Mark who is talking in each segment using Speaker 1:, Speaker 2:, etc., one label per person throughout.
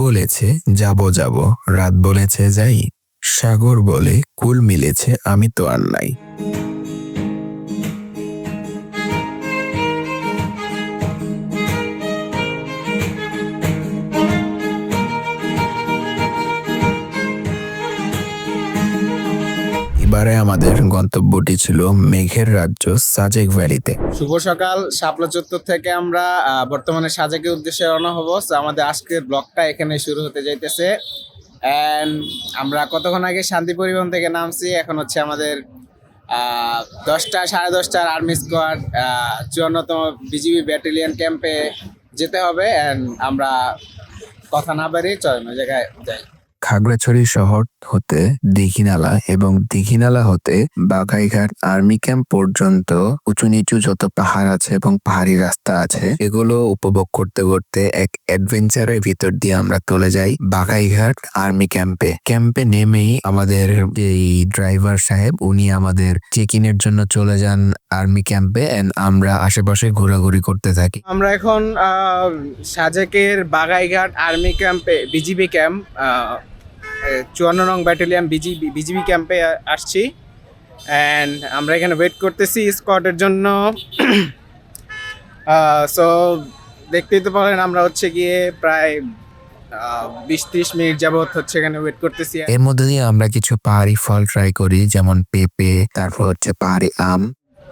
Speaker 1: বলেছে যাব যাব, রাত বলেছে যাই, সাগর বলে কুল মিলেছে আমি তো আর নাই। এবারে আমাদের গন্তব্যটি ছিল মেঘের রাজ্য সাজেক ভ্যালিতে।
Speaker 2: শুভ সকাল। শাপলা চত্বর থেকে আমরা বর্তমানে সাজেকের উদ্দেশ্যে রওনা হব। So, আমাদের আজকের ব্লগটা এখানে শুরু হতে যাইতেছে। অ্যান্ড আমরা কতক্ষণ আগে শান্তি পরিবহন থেকে নামছি। এখন হচ্ছে আমাদের 10টা 10:30টার আর্মি স্কোয়াড 54তম বিজিবি ব্যাটালিয়ন ক্যাম্পে যেতে হবে। অ্যান্ড আমরা কথা না বাড়িয়ে চলেন ওই জায়গায় যাই।
Speaker 1: খাগড়াছড়ি শহর হতে দীঘিনালা এবং দীঘিনালা হতে বাঘাইঘাট আর্মি ক্যাম্প পর্যন্ত উঁচু নিচু যত পাহাড় আছে এবং পাহাড়ি রাস্তা আছে এগুলো উপভোগ করতে করতে এক অ্যাডভেঞ্চারের ভিতর দিয়ে আমরা চলে যাই বাঘাইঘাট আর্মি ক্যাম্পে। ক্যাম্পে নেমেই আমাদের এই ড্রাইভার সাহেব উনি আমাদের চেক ইনের জন্য চলে যান আর্মি ক্যাম্পে এন্ড আমরা আশেপাশে ঘোরাঘুরি করতে থাকি।
Speaker 2: আমরা এখন সাজেকের বাগাইঘাট আর্মি ক্যাম্পে বিজিবি ক্যাম্প 54 নং ব্যাটালিয়ন বিজিবি ক্যাম্পে আসছি। অ্যান্ড আমরা এখানে ওয়েট করতেছি স্কোয়াডের জন্য। সো দেখতেই তো পারেন আমরা হচ্ছে গিয়ে প্রায় 20-30 মিনিট যাবত হচ্ছে এখানে ওয়েট করতেছি।
Speaker 1: এর মধ্যে দিয়ে আমরা কিছু পাহাড়ি ফল ট্রাই করি, যেমন পেঁপে, তারপর হচ্ছে পাহাড়ি আম।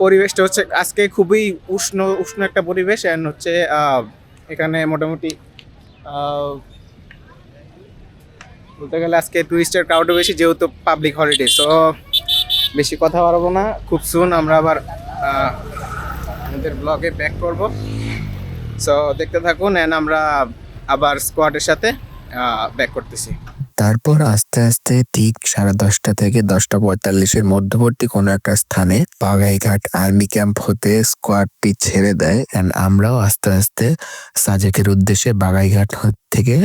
Speaker 2: পরিবেশটা হচ্ছে আজকে খুবই উষ্ণ একটা পরিবেশ। অ্যান্ড হচ্ছে এখানে মোটামুটি বলতে গেলে আজকে টুরিস্টের ক্রাউডও বেশি, যেহেতু পাবলিক হলিডে। সো বেশি কথা বাড়াবো না, খুব সুন আমরা আবার আমাদের ব্লগে ব্যাক করব। সো দেখতে থাকুন অ্যান্ড আমরা আবার স্কোয়াডের সাথে ব্যাক করতেছি।
Speaker 1: তারপর আস্তে আস্তে ঠিক 10:30 থেকে 10:45-এর মধ্যবর্তী কোনো একটা স্থানে বাঘাইঘাট আর্মি ক্যাম্প হতে স্কোয়াডটি ছেড়ে দেয় এন্ড আমরাও আস্তে আস্তে সাজেকের উদ্দেশ্যে বাঘাইঘাট থেকে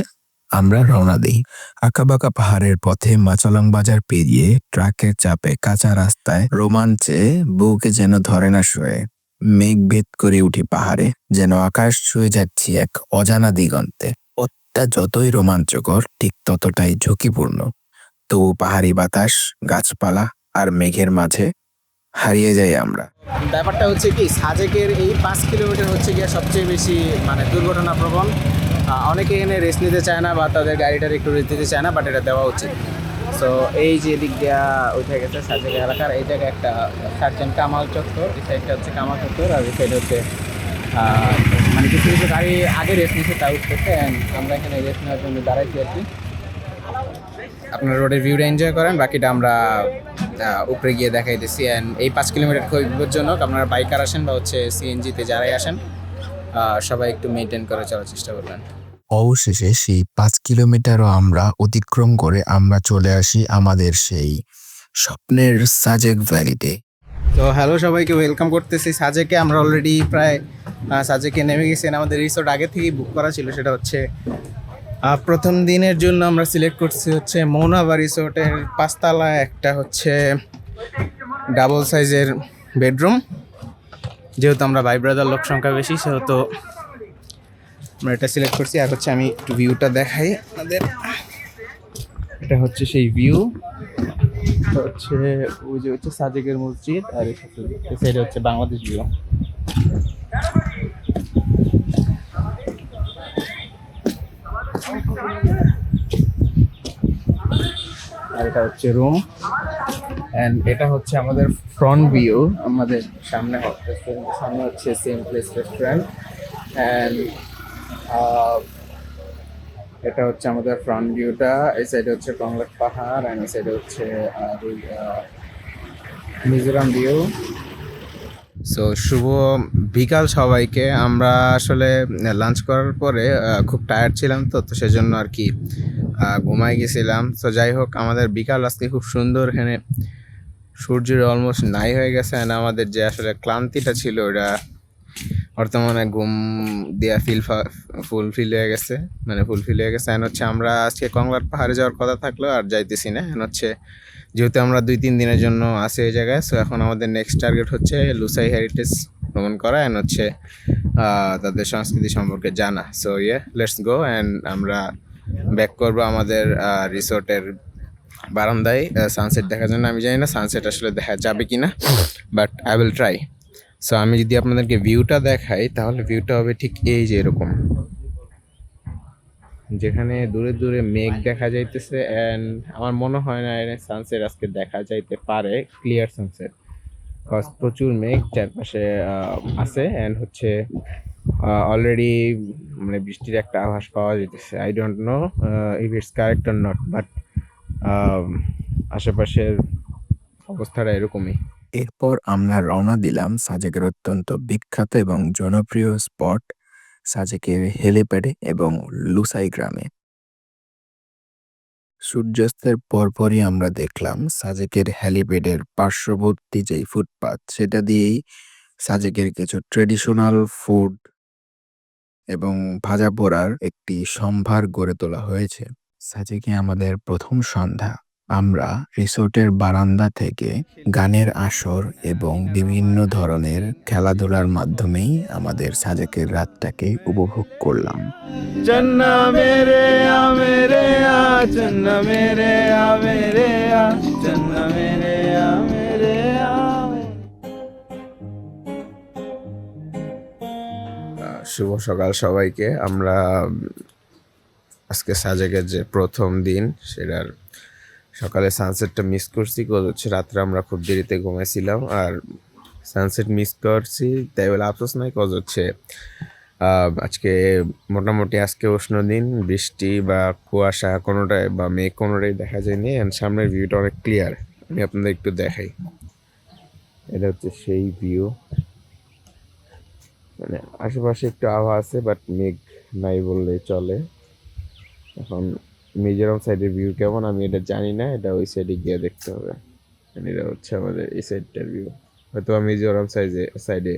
Speaker 1: আমরা রওনা দিই। আঁকাবাঁকা পাহাড়ের পথে মাচালং বাজার পেরিয়ে ট্রাকের চাপে কাঁচা রাস্তায় রোমাঞ্চে বুকে যেন ধরে না শোয়ে। মেঘ ভেদ করে উঠি পাহাড়ে, যেন আকাশ ছুঁয়ে যাচ্ছি এক অজানা দিগন্তে। পথটা যতই রোমাঞ্চকর ঠিক ততটাই ঝুঁকিপূর্ণ। তবু পাহাড়ি বাতাস, গাছপালা আর মেঘের মাঝে হারিয়ে যাই আমরা।
Speaker 2: ব্যাপারটা হচ্ছে কি, সাজেকের এই 5 কিলোমিটার হচ্ছে গিয়ে সবচেয়ে বেশি দুর্ঘটনা প্রবণ। অনেকে এখানে রেস্ট নিতে চায় না বা তাদের গাড়িটার একটু রেস্ট দিতে চায় না, বাট এটা দেওয়া উচিত। সো এই যে দিক দিয়া উঠে গেছে সাজেক এলাকার এই জায়গায় একটা সার্জেন্ট কামাল চত্বর, এই সাইডটা হচ্ছে কামাল চত্বর, আর এই সাইড হচ্ছে কিছু কিছু গাড়ি আগে রেস্ট নিচ্ছে তা উঠতেছে। অ্যান্ড আমরা এখানে রেস্ট নেওয়ার জন্য দাঁড়াইছি আর কি। আপনার রোডের ভিউটা এনজয় করেন, বাকিটা আমরা উপরে গিয়ে দেখাইতেছি। অ্যান্ড এই 5 কিলোমিটার খুব বিপজ্জনক। আপনারা বাইকার আসেন বা হচ্ছে সিএনজিতে যারাই আসেন সবাই একটু মেনটেন করে চলার চেষ্টা করবেন।
Speaker 1: অবশেষে সেই 5 কিলোমিটারও আমরা অতিক্রম করে আমরা চলে আসি আমাদের সেই স্বপ্নের সাজেক ভ্যালিতে।
Speaker 2: তো হ্যালো সবাইকে, ওয়েলকাম করতেছি সাজেকে। আমরা অলরেডি প্রায় সাজেকে নেমে গেছি। আমাদের রিসোর্ট আগে থেকেই বুক করা ছিল, সেটা হচ্ছে প্রথম দিনের জন্য আমরা সিলেক্ট করছি হচ্ছে মৌনাবা রিসোর্টের 5 তলায় একটা হচ্ছে ডাবল সাইজের বেডরুম। যেহেতু আমরা ভাই ব্রাদার লোক সংখ্যা বেশি, সেহেতু আমরা এটা সিলেক্ট করছি। আর হচ্ছে আমি একটু ভিউটা দেখাই আপনাদের। এটা হচ্ছে সেই ভিউ, হচ্ছে ওই যে হচ্ছে সাজেকের মসজিদ, আর এই সাইডে হচ্ছে বাংলাদেশ ভিউ। আর এটা হচ্ছে রুম, অ্যান্ড এটা হচ্ছে আমাদের ফ্রন্ট ভিউ। আমাদের সামনে হচ্ছে সেম প্লেস রেস্টুরেন্ট, অ্যান্ড এটা হচ্ছে আমাদের ফ্রন্ট ভিউটা। এই সাইডে হচ্ছে কংলাক পাহাড়, অ্যান্ড এই সাইডে হচ্ছে মিজোরাম ভিউ। সো শুভ বিকাল সবাইকে। আমরা আসলে লাঞ্চ করার পরে খুব টায়ার্ড ছিলাম, তো সেজন্য আর কি ঘুমাই গেছিলাম। তো যাই হোক, আমাদের বিকাল আজকে খুব সুন্দর। এখানে সূর্যের অলমোস্ট নাই হয়ে গেছে, অ্যান্ড আমাদের যে আসলে ক্লান্তিটা ছিল ওটা বর্তমানে ঘুম দেওয়া ফুলফিল হয়ে গেছে। অ্যান্ড হচ্ছে আমরা আজকে কংলার পাহাড়ে যাওয়ার কথা থাকলো আর যাইতেছি না। অ্যান্ড হচ্ছে যেহেতু আমরা 2-3 দিনের জন্য আছি এই জায়গায়, সো এখন আমাদের নেক্সট টার্গেট হচ্ছে লুসাই হেরিটেজ ভ্রমণ করা, অ্যান্ড হচ্ছে তাদের সংস্কৃতি সম্পর্কে জানা। So let's go. অ্যান্ড আমরা ব্যাক করবো আমাদের রিসোর্টের বারান্দায় সানসেট দেখার জন্য। আমি জানি না সানসেট আসলে দেখা যাবে কি না, but I will try. So আমি যদি আপনাদেরকে ভিউটা দেখাই তাহলে ভিউটা হবে ঠিক এই যে এরকম, যেখানে দূরে দূরে মেঘ দেখা যাইতেছে। অ্যান্ড আমার মনে হয় না সানসেট আজকে দেখা যাইতে পারে, ক্লিয়ার সানসেট, কজ প্রচুর মেঘ চারপাশে আছে। অ্যান্ড হচ্ছে অলরেডি মানে বৃষ্টির একটা আভাস পাওয়া যেতেছে। I don't know if it's correct or not, but আশেপাশের অবস্থাটা এরকমই।
Speaker 1: এরপর আমরা রওনা দিলাম সাজেকের অত্যন্ত বিখ্যাত এবং জনপ্রিয় স্পট সাজেকের হেলিপ্যাডে এবং লুসাই গ্রামে। সূর্যাস্তের পরপরই আমরা দেখলাম সাজেকের হেলিপ্যাডের পার্শ্ববর্তী যেই ফুটপাত সেটা দিয়েই সাজেকের কিছু ট্রেডিশনাল ফুড এবং ভাজা পোড়ার একটি সম্ভার গড়ে তোলা হয়েছে। সাজেকে আমাদের প্রথম সন্ধ্যা। আমরা রিসোর্টের বারান্দা থেকে গানের আসর এবং বিভিন্ন ধরনের খেলাধুলার মাধ্যমেই আমাদের সাজেকের রাতটাকে উপভোগ করলাম।
Speaker 2: চন্না মেরে আ মেরে আ, চন্না মেরে আ মেরে আ, চন্না মেরে আ মেরে আ। শুভ সকাল সবাইকে। আমরা আজকে সাজেকের যে প্রথম দিন সেটার সকালে সানসেটটা মিস করছি, কজ হচ্ছে রাত্রে আমরা খুব দেরিতে ঘুমাইছিলাম। আর সানসেট মিস করছি তাই বলে আফসোস নাই, কজ হচ্ছে আজকে মোটামুটি আজকে উষ্ণ দিন, বৃষ্টি বা কুয়াশা কোনোটাই বা মেঘ কোনোটাই দেখা যায়নি। অ্যান্ড সামনের ভিউটা অনেক ক্লিয়ার। আমি আপনাদের একটু দেখাই, এটা হচ্ছে সেই ভিউ। মানে আশেপাশে একটু আবহাওয়া আছে, বাট মেঘ নাই বললেই চলে। এখন মিজোরাম সাইডের ভিউ কেমন আমি এটা জানি না, এটা ওই সাইডে গিয়ে দেখতে হবে। এটা হচ্ছে আমাদের এই সাইডটার ভিউ। হয়তো মিজোরাম সাইডে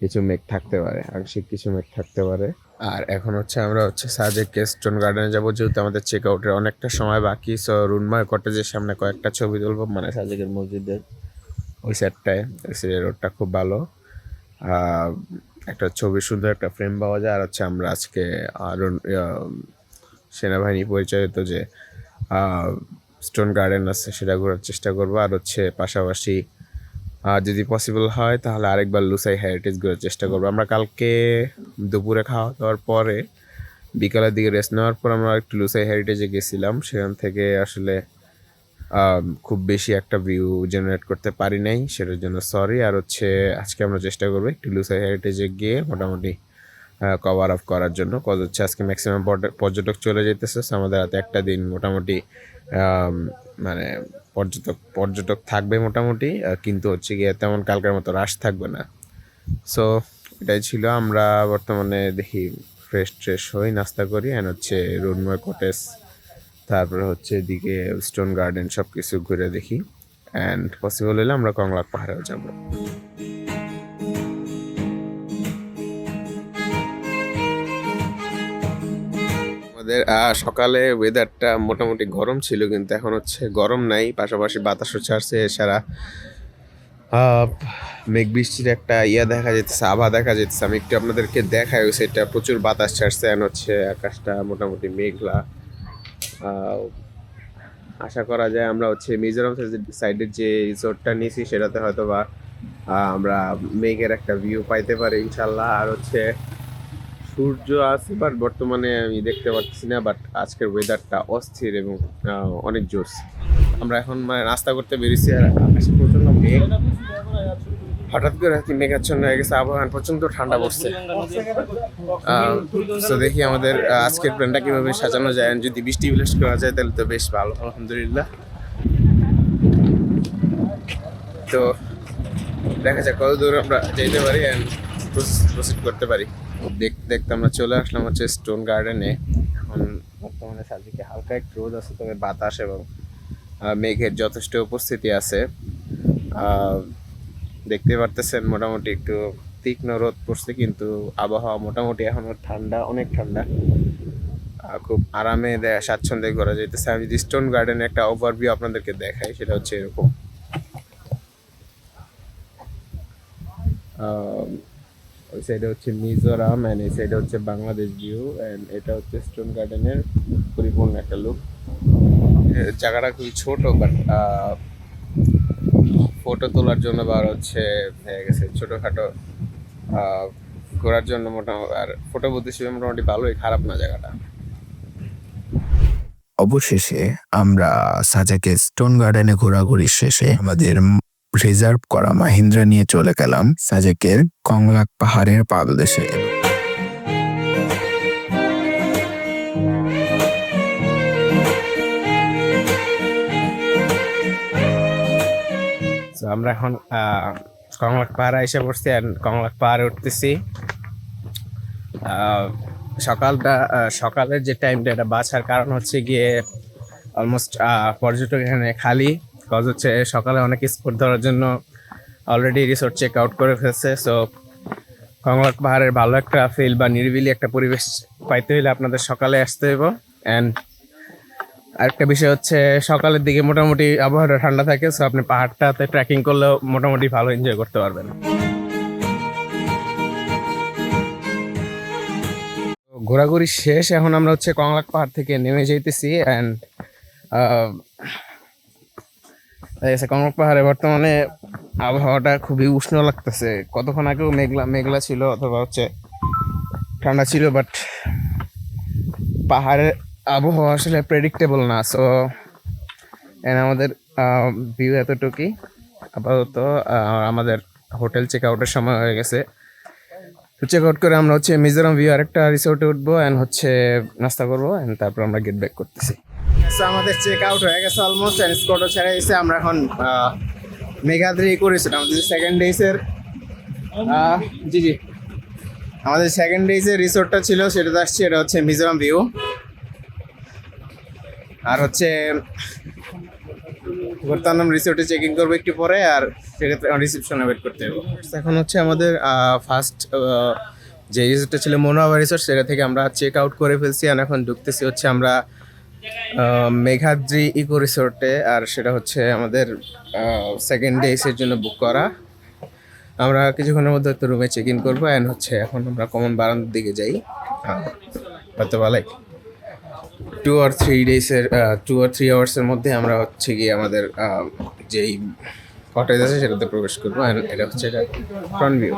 Speaker 2: কিছু মেঘ থাকতে পারে, আংশিক কিছু মেঘ থাকতে পারে। আর এখন হচ্ছে আমরা হচ্ছে সাজেক স্টোন গার্ডেনে যাবো, যেহেতু আমাদের চেক আউটের অনেকটা সময় বাকি। সো রুনময় কটেজের সামনে কয়েকটা ছবি তুলবো, মানে সাজেকের মসজিদের ওই সাইডটায়। ওই সাইডের রোডটা খুব ভালো, একটা ছবি সুন্দর একটা ফ্রেম পাওয়া যায়। আর হচ্ছে আমরা আজকে আরও সেনাবাহিনী পরিচালিত যে স্টোন গার্ডেন আছে সেটা ঘোরার চেষ্টা করবো। আর হচ্ছে পাশাপাশি যদি পসিবল হয় তাহলে আরেকবার লুসাই হেরিটেজ ঘোরার চেষ্টা করবো। আমরা কালকে দুপুরে খাওয়া দাওয়ার পরে বিকালের দিকে রেস্ট নেওয়ার পর আমরা একটু লুসাই হেরিটেজে গেছিলাম। সেখান থেকে আসলে খুব বেশি একটা ভিউ জেনারেট করতে পারি নাই, সেটার জন্য সরি। আর হচ্ছে আজকে আমরা চেষ্টা করবো একটু লুসাই হেরিটেজে গিয়ে মোটামুটি কভার আপ করার জন্য, কজ হচ্ছে আজকে ম্যাক্সিমাম পর্যটক চলে যেতেছে। আমাদের হাতে একটা দিন মোটামুটি মানে পর্যটক থাকবে মোটামুটি, কিন্তু হচ্ছে গিয়ে তেমন কালকের মতো রাশ থাকবে না। সো এটাই ছিল। আমরা বর্তমানে দেখি ফ্রেশ হই, নাস্তা করি, অ্যান্ড হচ্ছে রুনময় কটেজ, তারপরে হচ্ছে এদিকে স্টোন গার্ডেন সব কিছু ঘুরে দেখি। অ্যান্ড পসিবল হলে আমরা কংলাক পাহাড়েও যাব। আমাদের সকালে ওয়েদারটা মোটামুটি গরম ছিল, কিন্তু এখন হচ্ছে গরম নাই, পাশাপাশি বাতাসও ছাড়ছে। এছাড়া মেঘ বৃষ্টির একটা দেখা যেতেছে, আবহাওয়া দেখা যেতেছে। আমি একটু আপনাদেরকে দেখাই, ওই সাইডটা প্রচুর বাতাস ছাড়ছে, অ্যান্ড হচ্ছে আকাশটা মোটামুটি মেঘলা। আশা করা যায় আমরা হচ্ছে মিজোরাম সাইডের যে রিসোর্টটা নিয়েছি সেটাতে হয়তো বা আমরা মেঘের একটা ভিউ পাইতে পারি ইনশাল্লাহ। আর হচ্ছে সূর্য আছে, বাট বর্তমানে আমি দেখতে পাচ্ছি না। বাট আজকের ওয়েদারটা অস্থির এবং অনেক জোস। আমরা এখন মানে নাস্তা করতে বেরিয়েছি, আর আকাশে প্রচন্ড মেঘ, হঠাৎ করে আর কি মেঘাচ্ছন্ন হয়ে গেছে, আবহাওয়া প্রচন্ড ঠান্ডা পড়ছে। তো দেখি আমাদের আজকের প্ল্যানটা কিভাবে সাজানো যায়। যদি বৃষ্টি বিলাস করা যায় তাহলে তো বেশ ভালো, আলহামদুলিল্লাহ। তো দেখা যাক কত দূর আমরা যেতে পারি অ্যান্ড প্রসিড করতে পারি। দেখতে আমরা চলে আসলাম হচ্ছে স্টোন গার্ডেনে। এখন বর্তমানে চারদিকে হালকা একটু রোদ আছে, তবে বাতাস এবং মেঘের যথেষ্ট উপস্থিতি আছে। দেখতে পারতেছেন মোটামুটি একটু তীক্ষ্ণ রোদ পড়ছে, কিন্তু আবহাওয়া মোটামুটি এখনো ঠান্ডা, অনেক ঠান্ডা। খুব আরামে স্বাচ্ছন্দ্যে ঘোরা যাইতেছে। আমি যদি স্টোন গার্ডেনের একটা ওভারভিউ আপনাদেরকে দেখাই, সেটা হচ্ছে এরকম।
Speaker 3: ওই সাইডে হচ্ছে মিজোরাম অ্যান্ড এই সাইডে হচ্ছে বাংলাদেশ ভিউ অ্যান্ড এটা হচ্ছে স্টোন গার্ডেনের পরিপূর্ণ একটা লুক। জায়গাটা খুবই ছোট বাট ফটো তোলার জন্য বা হচ্ছে হয়ে গেছে ছোটোখাটো ঘোরার জন্য মোটামুটি, আর ফটো বলতে হিসেবে মোটামুটি ভালোই, খারাপ না জায়গাটা।
Speaker 1: অবশেষে আমরা সাজেকের স্টোন গার্ডেনে ঘোরাঘুরি শেষে আমাদের রিজার্ভ করা মাহিন্দ্রা নিয়ে চলে গেলাম সাজেকের কংলাক পাহাড়ের পাদদেশে।
Speaker 3: তো আমরা এখন কংলাক পাহাড়ে এসে পড়ছি আর কংলাক পাহাড়ে উঠতেছি। সকালের যে টাইমটা এটা বাছার কারণ হচ্ছে গিয়ে অলমোস্ট পর্যটক এখানে খালি, কজ হচ্ছে সকালে অনেক স্পট ধরার জন্য অলরেডি রিসোর্ট চেক আউট করে ফেলছে। সো কংলাক পাহাড়ের ভালো একটা ফিল বা নিরিবিলি একটা পরিবেশ পাইতে হলে আপনাদের সকালে আসতে হইব। অ্যান্ড আরেকটা বিষয় হচ্ছে সকালের দিকে মোটামুটি আবহাওয়াটা ঠান্ডা থাকে, সো আপনি পাহাড়টাতে ট্রেকিং করলেও মোটামুটি ভালো এনজয় করতে পারবেন। ঘোরাঘুরি শেষ, এখন আমরা হচ্ছে কংলাক পাহাড় থেকে নেমে যাইতেছি। অ্যান্ড কংলাক পাহাড়ে বর্তমানে আবহাওয়াটা খুবই উষ্ণ লাগতেছে। কতক্ষণ আগেও মেঘলা মেঘলা ছিল অথবা হচ্ছে ঠান্ডা ছিল, বাট পাহাড়ের আবহাওয়া আসলে প্রেডিক্টেবল না। সো আমাদের ভিউ এতটুকুই আপাতত। আমাদের হোটেল চেক আউটের সময় হয়ে গেছে। চেক আউট করে আমরা হচ্ছে মিজোরাম ভিউ আরেকটা রিসোর্টে উঠবো অ্যান্ড হচ্ছে নাস্তা করবো অ্যান্ড তারপর আমরা গেট ব্যাক করতেছি।
Speaker 2: আমাদের চেক আউট হয়ে গেছে অলমোস্ট, অ্যান্ড স্পটও ছেড়ে গেছে। আমরা এখন মেঘাদ্রি করেছিলাম আমাদের সেকেন্ড ডেজের জি আমাদের সেকেন্ড ডেজের রিসোর্টটা ছিল সেটাতে আসছি। এটা হচ্ছে মিজোরাম ভিউ, আর হচ্ছে বর্তমান রিসোর্টে চেক ইন করবো একটু পরে, আর সেক্ষেত্রে রিসেপশনে ওয়েট করতে হবে। এখন হচ্ছে আমাদের ফার্স্ট যে রিসোর্টটা ছিল মনোহর রিসোর্ট, সেটা থেকে আমরা চেক আউট করে ফেলছি। আর এখন ঢুকতেছি হচ্ছে আমরা মেঘাদ্রি ইকো রিসোর্টে, আর সেটা হচ্ছে আমাদের সেকেন্ড ডেজের জন্য বুক করা। আমরা কিছুক্ষণের মধ্যে তো রুমে চেক ইন করবো অ্যান্ড হচ্ছে এখন আমরা কমন বারান্দার দিকে যাই। হয়তো লাইক 2 or 3 ডেজের 2 or 3 আওয়ার্সের মধ্যে আমরা হচ্ছে গিয়ে আমাদের যেই কটেজ আছে সেটাতে প্রবেশ করবো। অ্যান্ড এটা হচ্ছে এটা ফ্রন্ট ভিউ।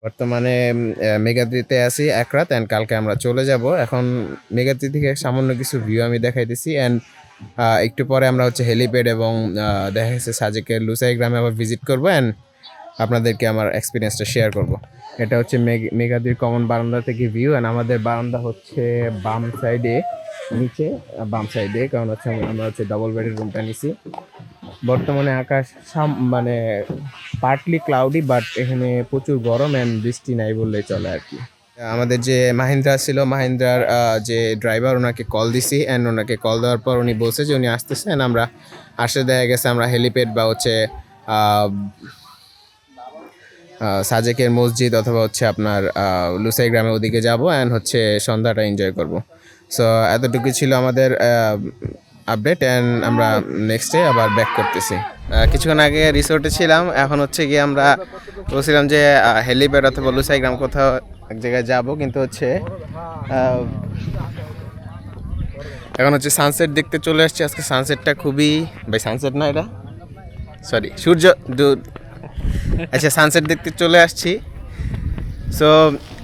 Speaker 2: বর্তমানে মেঘাদ্রিতে আছি এক রাত, অ্যান্ড কালকে আমরা চলে যাব। এখন মেঘাদ্রি থেকে সামান্য কিছু ভিউ আমি দেখাইতেছি। অ্যান্ড একটু পরে আমরা হচ্ছে হেলিপ্যাড এবং দেখা যাচ্ছে সাজেকের লুসাই গ্রামে আবার ভিজিট করবো অ্যান্ড আপনাদেরকে আমার এক্সপিরিয়েন্সটা শেয়ার করব। এটা হচ্ছে মেঘাদ্রির কমন বারান্দা থেকে ভিউ, অ্যান্ড আমাদের বারান্দা হচ্ছে বাম সাইডে, নিচে বাম সাইডে, কারণ হচ্ছে আমরা হচ্ছে ডাবল বেডের রুমটা নিছি। বর্তমানে আকাশ মানে পার্টলি ক্লাউডি, বাট এখানে প্রচুর গরম অ্যান্ড বৃষ্টি নাই বললেই চলে আর কি। আমাদের যে মাহিন্দ্রা ছিল, মাহিন্দ্রার যে ড্রাইভার, ওনাকে কল দিছি অ্যান্ড ওনাকে কল দেওয়ার পর উনি বলছে যে উনি আসতেছে। অ্যান্ড আমরা আসে দেখা গেছে আমরা হেলিপ্যাড বা হচ্ছে সাজেকের মসজিদ অথবা হচ্ছে আপনার লুসাই গ্রামে ওদিকে যাবো অ্যান্ড হচ্ছে সন্ধ্যাটা এনজয় করব। সো এতটুকু ছিল আমাদের আপডেট, অ্যান্ড আমরা নেক্সট ডে আবার ব্যাক করতেছি। কিছুক্ষণ আগে রিসোর্টে ছিলাম, এখন হচ্ছে গিয়ে আমরা বলছিলাম যে হেলিপ্যাড অথবা লুসাই গ্রাম কোথাও এক জায়গায় যাব, কিন্তু হচ্ছে এখন হচ্ছে সানসেট দেখতে চলে আসছে। আজকে সানসেটটা খুবই, ভাই সানসেট না এটা, সরি সূর্য, আচ্ছা সানসেট দেখতে চলে আসছি। সো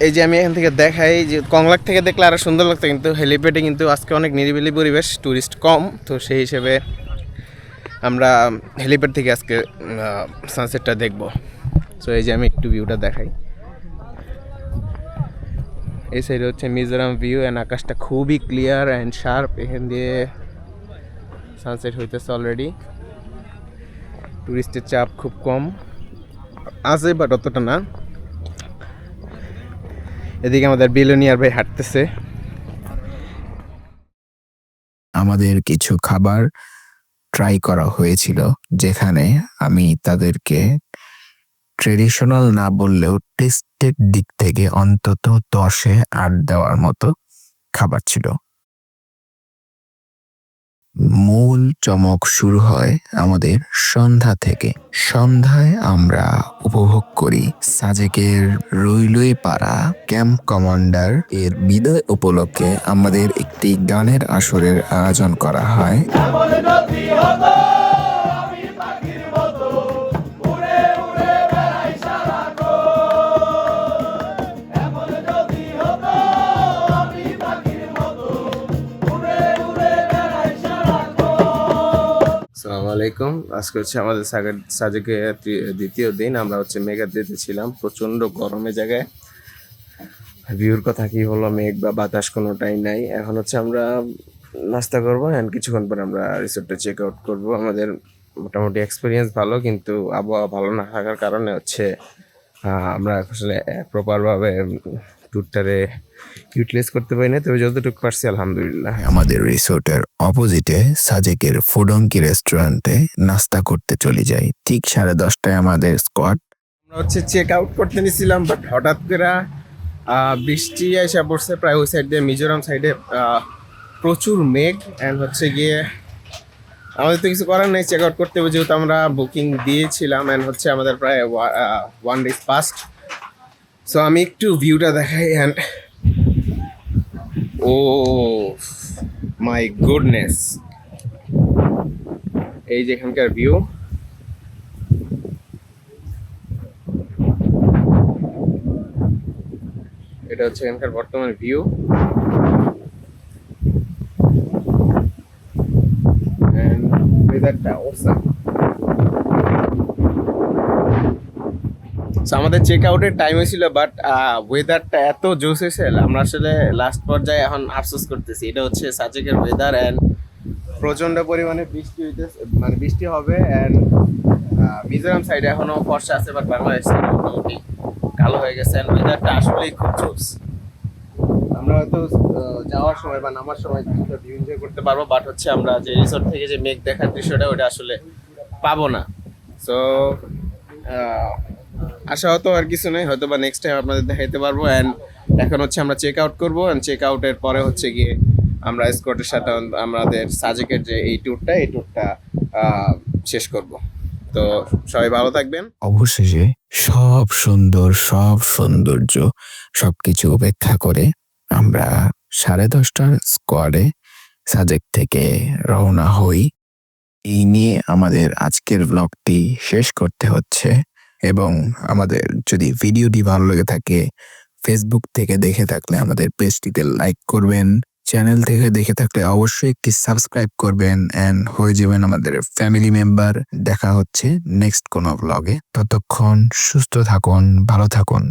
Speaker 2: এই যে আমি এখান থেকে দেখাই যে কংলাক থেকে দেখলে আরও সুন্দর লাগতো, কিন্তু হেলিপ্যাডে কিন্তু আজকে অনেক নিরিবিলি পরিবেশ, ট্যুরিস্ট কম, তো সেই হিসেবে আমরা হেলিপ্যাড থেকে আজকে সানসেটটা দেখব। সো এই যে আমি একটু ভিউটা দেখাই। এই সাইডে হচ্ছে মিজোরাম ভিউ অ্যান্ড আকাশটা খুবই ক্লিয়ার অ্যান্ড শার্প। এখান দিয়ে সানসেট হইতেছে অলরেডি। ট্যুরিস্টের চাপ খুব কম আছে, বাট অতটা না। এদিকে আমাদের বিলোনিয়ার ভাই হাঁটতেছে।
Speaker 1: আমাদের কিছু খাবার ট্রাই করা হয়েছিল, যেখানে আমি তাদেরকে ট্রেডিশনাল না বললেও টেস্টের দিক থেকে অন্তত 10-এ 8 দেওয়ার মতো খাবার ছিল। মূল চমক শুরু হয় আমাদের সন্ধ্যা থেকে। সন্ধ্যায় আমরা উপভোগ করি সাজেকের রইলই পাড়া ক্যাম্প কমান্ডার এর বিদায় উপলক্ষে আমাদের একটি গানের আসরের আয়োজন করা হয়।
Speaker 3: আসসালামু আলাইকুম। আজকে হচ্ছে আমাদের সাজেকের দ্বিতীয় দিন। আমরা হচ্ছে মেঘাদ্রিতে ছিলাম, প্রচন্ড গরমে জায়গায়। ভিউর কথা কি হলো, মেঘ বা বাতাস কোনোটাই নাই। এখন হচ্ছে আমরা নাস্তা করবো অ্যান্ড কিছুক্ষণ পর আমরা রিসোর্টে চেক আউট করবো। আমাদের মোটামুটি এক্সপিরিয়েন্স ভালো, কিন্তু আবহাওয়া ভালো না থাকার কারণে হচ্ছে আমরা আসলে প্রপারভাবে ট্যুরটারে ইউটিলাইজ করতে পারি না। তবে যতটুকু পারছি আলহামদুলিল্লাহ।
Speaker 1: আমাদের রিসোর্টের অপোজিটে সাজেকের ফুডঙ্কি রেস্টুরেন্টে নাস্তা করতে চলে যাই। ঠিক 10:30টায় আমাদের স্কোয়াড।
Speaker 3: আমরা হচ্ছে চেক আউট করতে নিয়েছিলাম, বাট হঠাৎ করে বৃষ্টি এসে পড়ছে। প্রায় ওই সাইড দিয়ে মিজোরাম সাইডে প্রচুর মেঘ অ্যান্ড হচ্ছে গিয়ে আমাদের তো কিছু করার নেই, চেক আউট করতে হবে যেহেতু আমরা বুকিং দিয়েছিলাম। অ্যান্ড হচ্ছে আমাদের প্রায় 1 ডে পাস্ট। সো আমি একটু ভিউটা দেখাই। অ্যান্ড ও মাই গুডনেস, এই যে এখানকার ভিউ। এটা হচ্ছে এখানকার বর্তমান ভিউ। ওয়েদারটা অসাম। আমাদের চেক আউটের টাইম হয়েছিল, বাট ওয়েদারটা এত জোস হয়েছে, আমরা আসলে লাস্ট পর্যায়ে এখন আফসোস করতেছি। এটা হচ্ছে সাজেকের ওয়েদার অ্যান্ড প্রচন্ড পরিমাণে বৃষ্টি হইতেছে, মানে বৃষ্টি হবে। অ্যান্ড মিজোরাম সাইডে এখনো ফর্সা আছে, বাট বাংলাদেশ সাইডে মোটামুটি কালো হয়ে গেছে। অ্যান্ড ওয়েদারটা আসলেই খুব জোস। আমরা হয়তো যাওয়ার সময় বা নামার সময় কিছুটা ভিউ এনজয় করতে পারবো, বাট হচ্ছে আমরা যে রিসোর্ট থেকে যে মেঘ দেখার দৃশ্যটা ওটা আসলে পাবো না। সো আশা হতো আর কিছু নেই, হয়তো বা নেক্সট টাইম আপনাদের দেখাইতে পারবো। অ্যান্ড এখন হচ্ছে আমরা চেক আউট করবো। অ্যান্ড চেক আউটের পরে হচ্ছে গিয়ে আমরা স্কটের সাথে আমাদের সাজেকের যে এই ট্যুরটা শেষ করব। তো সবাই ভালো থাকবেন।
Speaker 1: অবশেষে সব সুন্দর, সব সৌন্দর্য সবকিছু উপেক্ষা করে আমরা 10:30টার স্কোয়াডে সাজেক থেকে রওনা হই। এই নিয়ে আমাদের আজকের ব্লগটি শেষ করতে হচ্ছে। এবং আমাদের যদি ভিডিওটি ভালো লেগে থাকে, ফেসবুক থেকে দেখে থাকলে আমাদের পেজটিতে লাইক করবেন, চ্যানেল থেকে দেখে থাকলে অবশ্যই একটি সাবস্ক্রাইব করবেন অ্যান্ড হয়ে যাবেন আমাদের ফ্যামিলি মেম্বার। দেখা হচ্ছে নেক্সট কোনো ব্লগে। ততক্ষণ সুস্থ থাকুন, ভালো থাকুন।